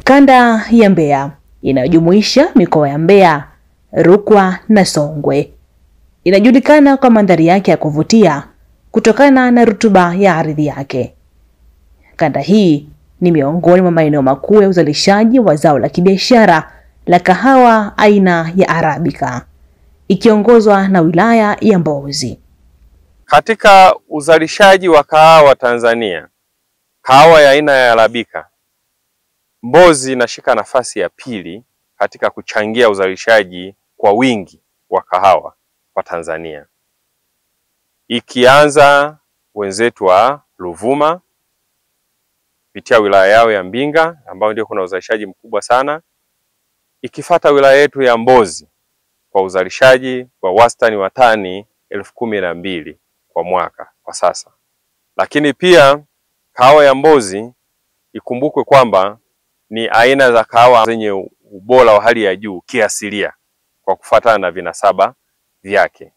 Kanda ya Mbeya inayojumuisha mikoa ya Mbeya, Rukwa na Songwe inajulikana kwa mandhari yake ya kuvutia kutokana na rutuba ya ardhi yake. Kanda hii ni miongoni mwa maeneo makuu ya uzalishaji wa zao la kibiashara la kahawa aina ya Arabica, ikiongozwa na wilaya ya Mbozi. Katika uzalishaji wa kahawa Tanzania, kahawa ya aina ya Arabica, Mbozi inashika nafasi ya pili katika kuchangia uzalishaji kwa wingi wa kahawa kwa Tanzania. Ikianza wenzetu wa Ruvuma kupitia wilaya yao ya Mbinga ambao ndio kuna uzalishaji mkubwa sana, ikifata wilaya yetu ya Mbozi kwa uzalishaji wa wastani wa tani 12,000 kwa mwaka kwa sasa. Lakini pia kahawa ya Mbozi ikumbukwe kwamba ni aina za kahawa zenye ubora wa hali ya juu kiasilia kwa kufuatana na vinasaba vyake.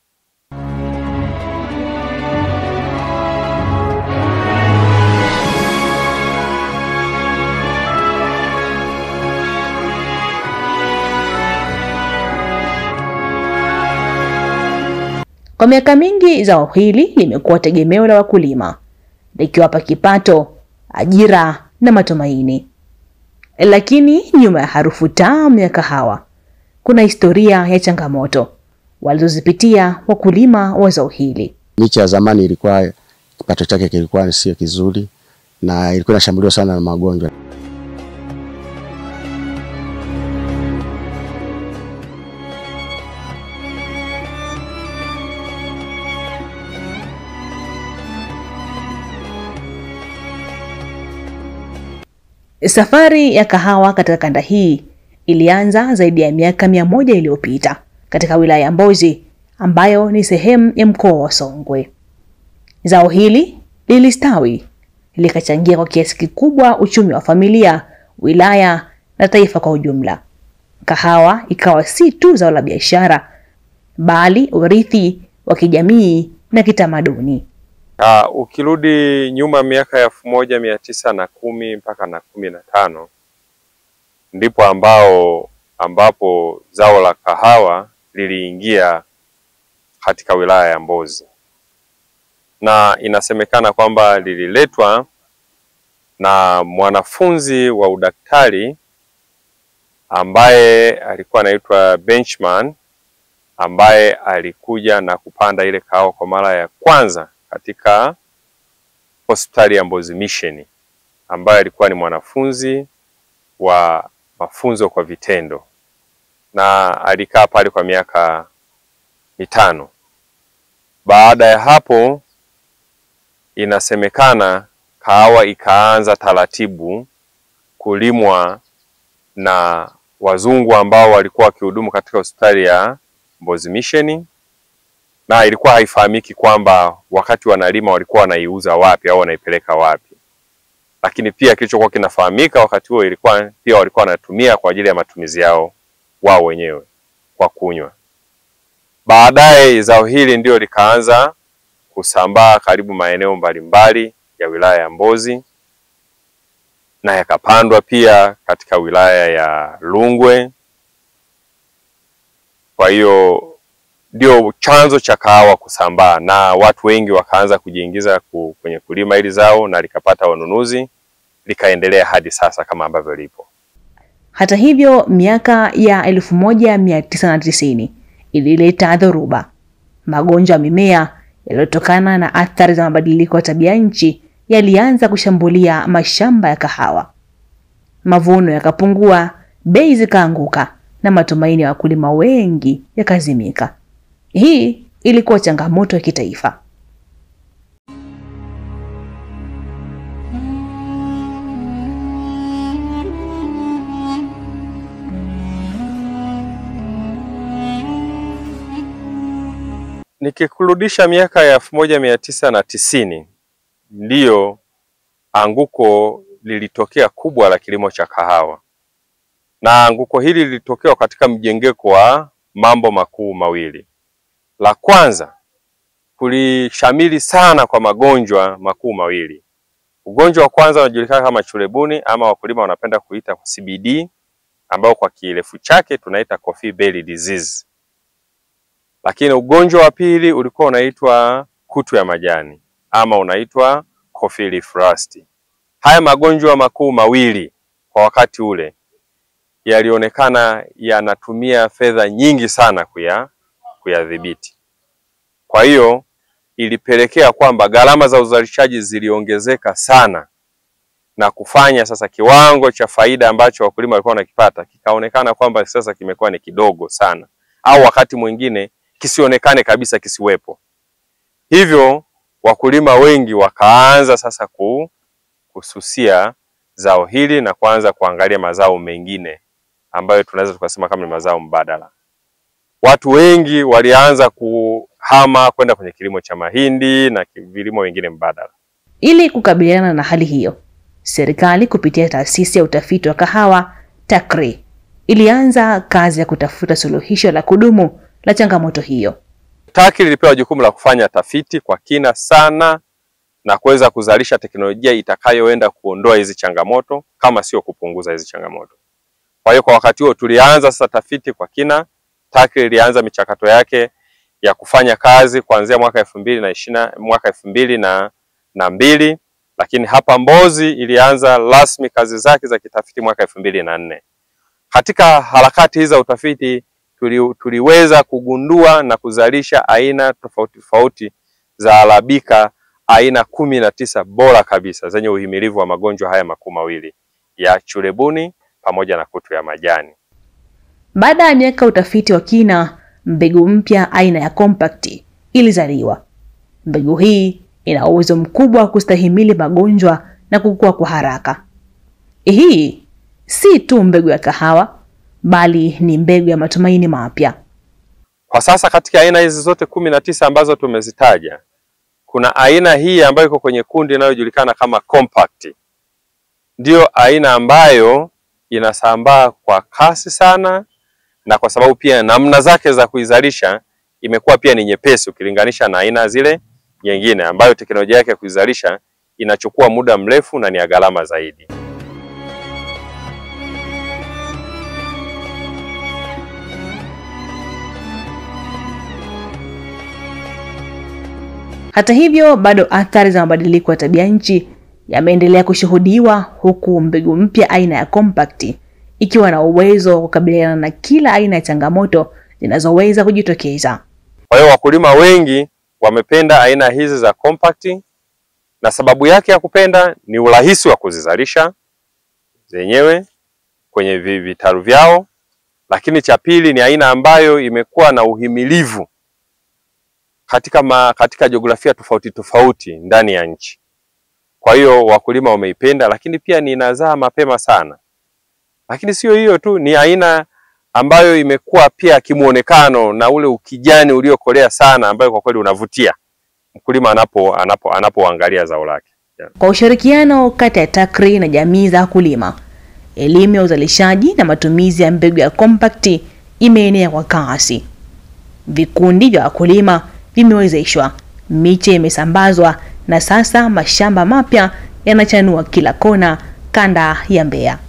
Kwa miaka mingi zao hili limekuwa tegemeo la wakulima, likiwapa kipato, ajira na matumaini. Lakini nyuma ya harufu tamu ya kahawa kuna historia ya changamoto walizozipitia wakulima wa zao hili. Miche ya zamani ilikuwa kipato chake kilikuwa sio kizuri na ilikuwa inashambuliwa sana na magonjwa. Safari ya kahawa katika kanda hii ilianza zaidi ya miaka 100 iliyopita katika wilaya ya Mbozi ambayo ni sehemu ya mkoa wa Songwe. Zao hili lilistawi, likachangia kwa kiasi kikubwa uchumi wa familia, wilaya na taifa kwa ujumla. Kahawa ikawa si tu zao la biashara bali urithi wa kijamii na kitamaduni. Ukirudi nyuma miaka ya 1910 mpaka na 15 ndipo ambapo zao la kahawa liliingia katika wilaya ya Mbozi, na inasemekana kwamba lililetwa na mwanafunzi wa udaktari ambaye alikuwa anaitwa Benchman, ambaye alikuja na kupanda ile kahawa kwa mara ya kwanza katika hospitali ya Mbozi Mission, ambaye alikuwa ni mwanafunzi wa mafunzo kwa vitendo, na alikaa pale kwa miaka 5. Baada ya hapo inasemekana kahawa ikaanza taratibu kulimwa na wazungu ambao walikuwa wakihudumu katika hospitali ya Mbozi Mission, na ilikuwa haifahamiki kwamba wakati wanalima walikuwa wanaiuza wapi au wanaipeleka wapi. Lakini pia kilichokuwa kinafahamika wakati huo ilikuwa pia walikuwa wanatumia kwa ajili ya matumizi yao wao wenyewe kwa kunywa. Baadaye zao hili ndio likaanza kusambaa karibu maeneo mbalimbali ya wilaya ya Mbozi, na yakapandwa pia katika wilaya ya Rungwe. Kwa hiyo ndio chanzo cha kahawa kusambaa, na watu wengi wakaanza kujiingiza kwenye kulima hili zao na likapata wanunuzi, likaendelea hadi sasa kama ambavyo lipo. Hata hivyo, miaka ya 1990 ilileta dhoruba. Magonjwa ya mimea yaliyotokana na athari za mabadiliko ya tabia nchi yalianza kushambulia mashamba ya kahawa. Mavuno yakapungua, bei zikaanguka na matumaini ya wakulima wengi yakazimika. Hii ilikuwa changamoto ya kitaifa. Nikikurudisha miaka ya 1990 ndiyo anguko lilitokea kubwa la kilimo cha kahawa, na anguko hili lilitokea katika mjengeko wa mambo makuu mawili. La kwanza, kulishamili sana kwa magonjwa makuu mawili. Ugonjwa wa kwanza unajulikana kama chulebuni ama wakulima wanapenda kuita CBD, ambao kwa kirefu chake tunaita coffee belly disease. Lakini ugonjwa wa pili ulikuwa unaitwa kutu ya majani ama unaitwa coffee leaf rust. Haya magonjwa makuu mawili kwa wakati ule yalionekana yanatumia fedha nyingi sana kuyadhibiti. Kwa hiyo ilipelekea kwamba gharama za uzalishaji ziliongezeka sana na kufanya sasa kiwango cha faida ambacho wakulima walikuwa wanakipata kikaonekana kwamba sasa kimekuwa ni kidogo sana, au wakati mwingine kisionekane kabisa, kisiwepo. Hivyo wakulima wengi wakaanza sasa kususia zao hili na kuanza kuangalia mazao mengine ambayo tunaweza tukasema kama ni mazao mbadala. Watu wengi walianza kuhama kwenda kwenye kilimo cha mahindi na vilimo vingine mbadala. Ili kukabiliana na hali hiyo, serikali kupitia taasisi ya utafiti wa kahawa TACRI ilianza kazi ya kutafuta suluhisho la kudumu la changamoto hiyo. TACRI ilipewa jukumu la kufanya tafiti kwa kina sana na kuweza kuzalisha teknolojia itakayoenda kuondoa hizi changamoto kama sio kupunguza hizi changamoto. Kwa hiyo kwa wakati huo tulianza sasa tafiti kwa kina. TACRI ilianza michakato yake ya kufanya kazi kuanzia mwaka 2002, lakini hapa Mbozi ilianza rasmi kazi zake za kitafiti mwaka 2004. Katika harakati hizi za utafiti tuliweza kugundua na kuzalisha aina tofauti tofauti za Arabika aina 19 bora kabisa zenye uhimilivu wa magonjwa haya makuu mawili ya chulebuni pamoja na kutu ya majani. Baada ya miaka utafiti wa kina, mbegu mpya aina ya compact ilizaliwa. Mbegu hii ina uwezo mkubwa wa kustahimili magonjwa na kukua kwa haraka. Hii si tu mbegu ya kahawa, bali ni mbegu ya matumaini mapya. Kwa sasa katika aina hizi zote 19 ambazo tumezitaja, kuna aina hii ambayo iko kwenye kundi inayojulikana kama compact. Ndio aina ambayo inasambaa kwa kasi sana, na kwa sababu pia namna zake za kuizalisha imekuwa pia ni nyepesi ukilinganisha na aina zile nyingine ambayo teknolojia yake ya kuizalisha inachukua muda mrefu na ni ya gharama zaidi. Hata hivyo, bado athari za mabadiliko ya tabia nchi yameendelea kushuhudiwa, huku mbegu mpya aina ya compact ikiwa na uwezo wa kukabiliana na kila aina ya changamoto zinazoweza kujitokeza. Kwa hiyo wakulima wengi wamependa aina hizi za compact, na sababu yake ya kupenda ni urahisi wa kuzizalisha zenyewe kwenye vitalu vyao, lakini cha pili ni aina ambayo imekuwa na uhimilivu katika jiografia tofauti tofauti ndani ya nchi. Kwa hiyo wakulima wameipenda, lakini pia ni inazaa mapema sana. Lakini sio hiyo tu, ni aina ambayo imekuwa pia kimuonekano na ule ukijani uliokolea sana, ambayo kwa kweli unavutia mkulima anapoangalia zao lake. Kwa ushirikiano kati ya TACRI na jamii za wakulima, elimu ya uzalishaji na matumizi ya mbegu ya compact imeenea kwa kasi. Vikundi vya wakulima vimewezeshwa, miche imesambazwa, na sasa mashamba mapya yanachanua kila kona kanda ya Mbeya.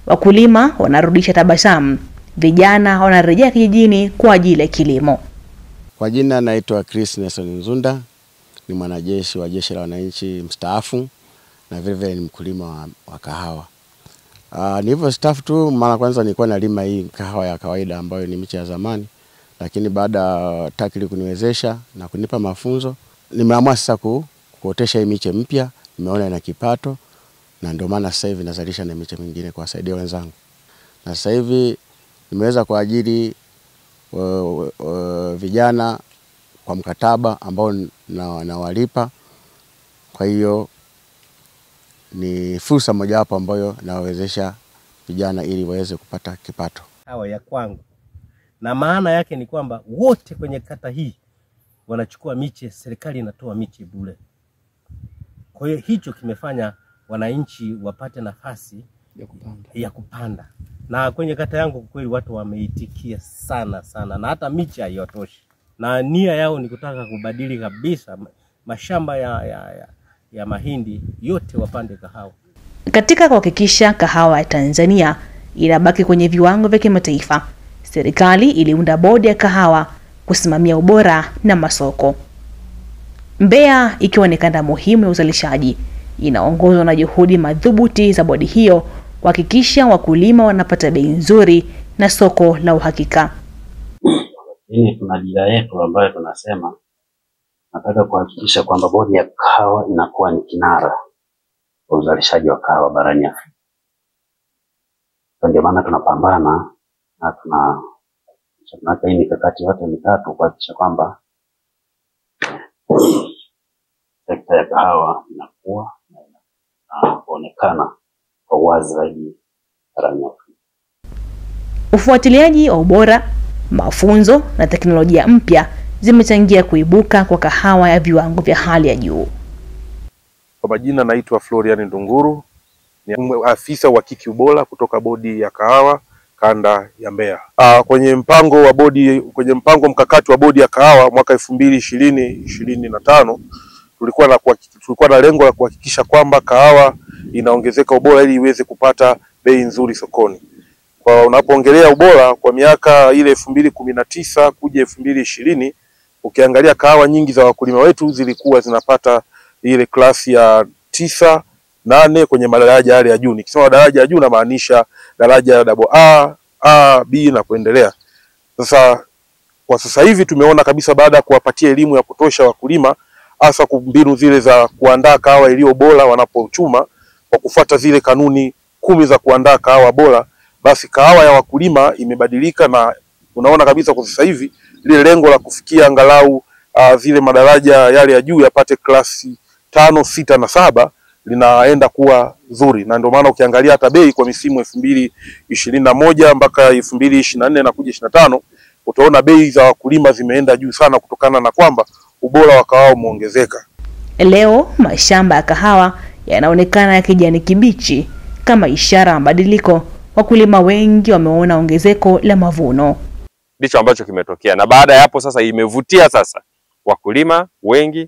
Wakulima wanarudisha tabasamu, vijana wanarejea kijijini kwa ajili ya kilimo. Kwa jina naitwa Chris Nelson Nzunda, ni mwanajeshi wa Jeshi la Wananchi mstaafu na vile vile ni mkulima wa kahawa. Nilivyo staafu tu, mara kwanza nilikuwa nalima hii kahawa ya kawaida ambayo ni miche ya zamani, lakini baada ya TACRI kuniwezesha na kunipa mafunzo, nimeamua sasa kuotesha hii miche mpya. Nimeona ina kipato, na ndio maana sasa hivi nazalisha na miche mingine kuwasaidia wenzangu. Na sasa hivi nimeweza kuajiri vijana kwa mkataba ambao nawalipa. Kwa hiyo ni fursa mojawapo ambayo nawawezesha vijana ili waweze kupata kipato. Hawa ya kwangu. Na maana yake ni kwamba wote kwenye kata hii wanachukua miche, serikali inatoa miche bure. Kwa hiyo hicho kimefanya wananchi wapate nafasi ya kupanda. Na kwenye kata yangu kwa kweli watu wameitikia sana sana, na hata miche haitoshi. Na nia yao ni kutaka kubadili kabisa mashamba ya mahindi yote wapande kahawa. Katika kuhakikisha kahawa ya Tanzania inabaki kwenye viwango vya kimataifa, serikali iliunda bodi ya kahawa kusimamia ubora na masoko. Mbeya, ikiwa ni kanda muhimu ya uzalishaji, inaongozwa na juhudi madhubuti za bodi hiyo kuhakikisha wakulima wanapata bei nzuri na soko la uhakika. Tuna dira yetu ambayo tunasema nataka kuhakikisha kwamba bodi ya kahawa inakuwa ni kinara wa uzalishaji wa kahawa barani Afrika. Ndio maana tunapambana na tunaweka hii mikakati yote mitatu kuhakikisha kwamba sekta ya kahawa inakuwa na kuonekana kwa wazi zaidi barani Afrika. Ufuatiliaji wa ubora, mafunzo na teknolojia mpya zimechangia kuibuka kwa kahawa ya viwango vya hali ya juu. Kwa majina naitwa Florian Ndunguru, ni afisa uhakiki ubora kutoka bodi ya kahawa kanda ya Mbeya. Kwenye mpango mkakati wa bodi ya kahawa mwaka 2025 tulikuwa na lengo la kuhakikisha kwamba kahawa inaongezeka ubora ili iweze kupata bei nzuri sokoni. Kwa unapoongelea ubora kwa miaka ile 2019 kuja 2020, ukiangalia kahawa nyingi za wakulima wetu zilikuwa zinapata ile klasi ya 9, 8 kwenye madaraja yale ya juu. Nikisema daraja ya juu na maanisha daraja AA, B na kuendelea. Kwa sasa hivi tumeona kabisa baada ya kuwapatia elimu ya kutosha wakulima, hasa mbinu zile za kuandaa kahawa iliyo bora wanapochuma kwa kufuata zile kanuni 10 za kuandaa kahawa bora, basi kahawa ya wakulima imebadilika na unaona kabisa kwa sasa hivi ile lengo la kufikia angalau zile madaraja yale ya juu yapate klasi 5, 6 na 7 linaenda kuwa nzuri. Na ndio maana ukiangalia hata bei kwa misimu 2021 mpaka 2024 na kuja 25, utaona bei za wakulima zimeenda juu sana kutokana na kwamba ubora wa kahawa umeongezeka. Leo mashamba ya kahawa yanaonekana ya kijani kibichi kama ishara ya mabadiliko. Wakulima wengi wameona ongezeko la mavuno. Ndicho ambacho kimetokea, na baada ya hapo sasa imevutia sasa wakulima wengi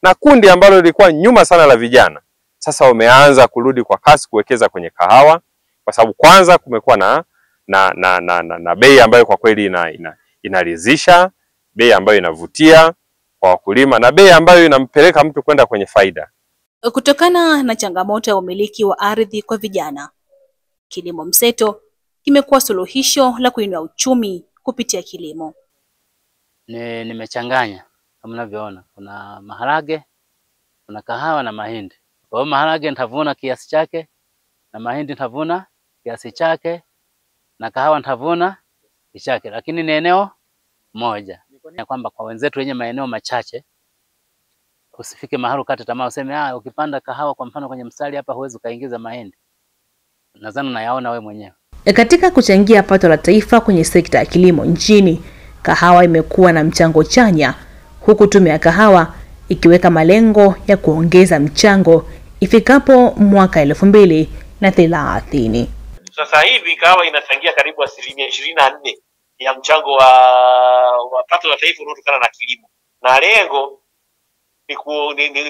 na kundi ambalo lilikuwa nyuma sana la vijana sasa wameanza kurudi kwa kasi kuwekeza kwenye kahawa, kwa sababu kwanza kumekuwa na bei ambayo kwa kweli inaridhisha, bei ambayo inavutia kwa wakulima na bei ambayo inampeleka mtu kwenda kwenye faida. Kutokana na changamoto ya umiliki wa ardhi kwa vijana, kilimo mseto kimekuwa suluhisho la kuinua uchumi kupitia kilimo. Nimechanganya kama mnavyoona, kuna maharage, kuna kahawa na mahindi. Kwa hiyo maharage nitavuna kiasi chake, na mahindi nitavuna kiasi chake, na kahawa nitavuna kiasi chake, lakini ni eneo moja. Ni kwamba kwa wenzetu wenye maeneo machache usifike mahali ukate tamaa useme ukipanda kahawa kwa mfano kwenye mstari hapa huwezi kaingiza mahindi. Nadhani nayaona wewe mwenyewe. Katika kuchangia pato la taifa kwenye sekta ya kilimo nchini, kahawa imekuwa na mchango chanya, huku tume ya kahawa ikiweka malengo ya kuongeza mchango ifikapo mwaka 2030. Sasa hivi kahawa inachangia karibu 24% ya mchango wa pato la taifa unaotokana na kilimo, na lengo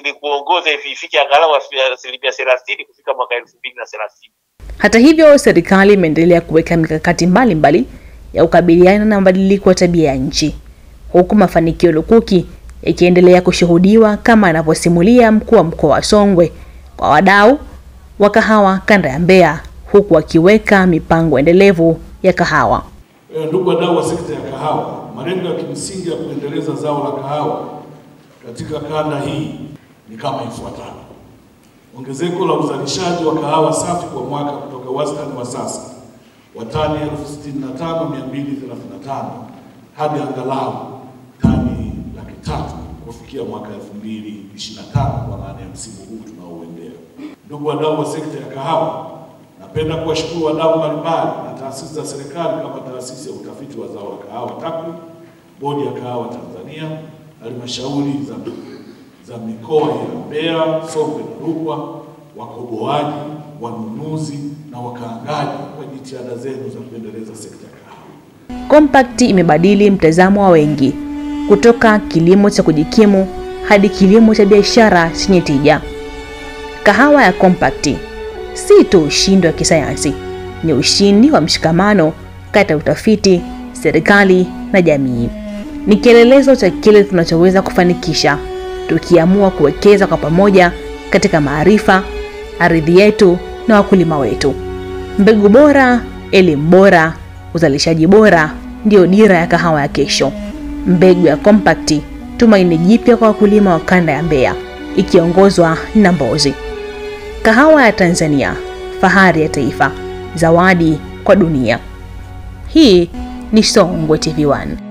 ni kuongoza ifike angalau 30% kufika mwaka 2030. Hata hivyo, serikali imeendelea kuweka mikakati mbalimbali ya kukabiliana na mabadiliko ya tabia ya nchi, huku mafanikio lukuki yakiendelea kushuhudiwa kama anavyosimulia mkuu wa mkoa wa Songwe kwa wadau wa kahawa kanda ya Mbeya, huku akiweka mipango endelevu ya kahawa. Ndugu wadau wa sekta ya kahawa, malengo ya kimsingi ya kuendeleza zao la kahawa katika kanda hii ni kama ifuatavyo. Ongezeko la uzalishaji wa kahawa safi kwa mwaka kutoka wastani wa sasa wa tani 65,235 hadi angalau tani 300,000 kufikia mwaka 2025 kwa maana ya msimu huu tunaoendea. Ndugu wadau wa sekta ya kahawa, napenda kuwashukuru wadau mbalimbali na taasisi za serikali kama taasisi ya utafiti wa zao la kahawa TAKWI, bodi ya kahawa Tanzania, halmashauri za mikoa ya Mbeya, Songwe na Rukwa, wakoboaji, wanunuzi na wakaangaji kwa jitihada zenu za kuendeleza sekta ya kahawa. Compact imebadili mtazamo wa wengi kutoka kilimo cha kujikimu hadi kilimo cha biashara chenye tija. Kahawa ya Compact si tu ushindi wa kisayansi, ni ushindi wa mshikamano kati ya utafiti, serikali na jamii. Ni kielelezo cha kile tunachoweza kufanikisha tukiamua kuwekeza kwa pamoja katika maarifa, ardhi yetu na wakulima wetu. Mbegu bora, elimu bora, uzalishaji bora ndio dira ya kahawa ya kesho. Mbegu ya Compact, tumaini jipya kwa wakulima wa kanda ya Mbeya, ikiongozwa na Mbozi. Kahawa ya Tanzania, fahari ya taifa, zawadi kwa dunia. Hii ni Songwe TV1.